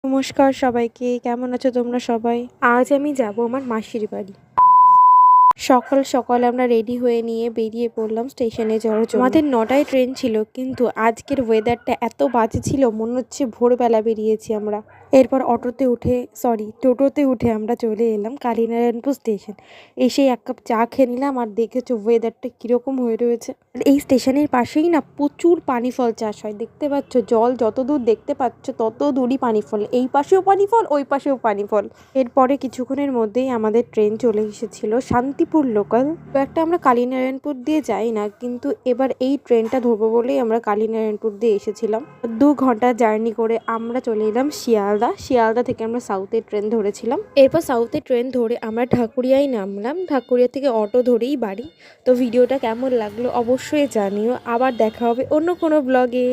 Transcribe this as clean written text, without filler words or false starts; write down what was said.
নমস্কার সবাইকে, কেমন আছো তোমরা সবাই? আজ আমি যাব আমার মাসির বাড়ি। সকাল সকাল আমরা রেডি হয়ে নিয়ে বেরিয়ে পড়লাম স্টেশনে যাওয়ার জন্য। আমাদের ৯টায় ট্রেন ছিল, কিন্তু আজকের ওয়েদারটা এত বাজে ছিল, মনে হচ্ছে ভোরবেলা বেরিয়েছি আমরা। এরপর টোটোতে উঠে আমরা চলে এলাম কালীনারায়ণপুর স্টেশন। এসে এক কাপ চা খেয়ে নিলাম, আর দেখেছো ওয়েদারটা কীরকম হয়ে রয়েছে। আর এই স্টেশনের পাশেই না প্রচুর পানি ফল চাষ হয়, দেখতে পাচ্ছ, জল যত দূর দেখতে পাচ্ছ তত দূরই পানি ফল, এই পাশেও পানি ফল, ওই পাশেও পানি ফল। এরপরে কিছুক্ষণের মধ্যেই আমাদের ট্রেন চলে এসেছিল শান্তিপুর লোকাল। তো একটা আমরা কালীনারায়ণপুর দিয়ে যাই না, কিন্তু এবার এই ট্রেনটা ধরবো বলেই আমরা কালীনারায়ণপুর দিয়ে এসেছিলাম। 2 ঘন্টা জার্নি করে আমরা চলে এলাম শিয়ালদা থেকে আমরা সাউথের ট্রেন ধরেছিলাম। এরপর সাউথের ট্রেন ধরে আমরা ঢাকুরিয়ায় নামলাম, ঢাকুরিয়া থেকে অটো ধরেই বাড়ি। তো ভিডিওটা কেমন লাগলো অবশ্যই জানিও, আবার দেখা হবে অন্য কোনো ব্লগে।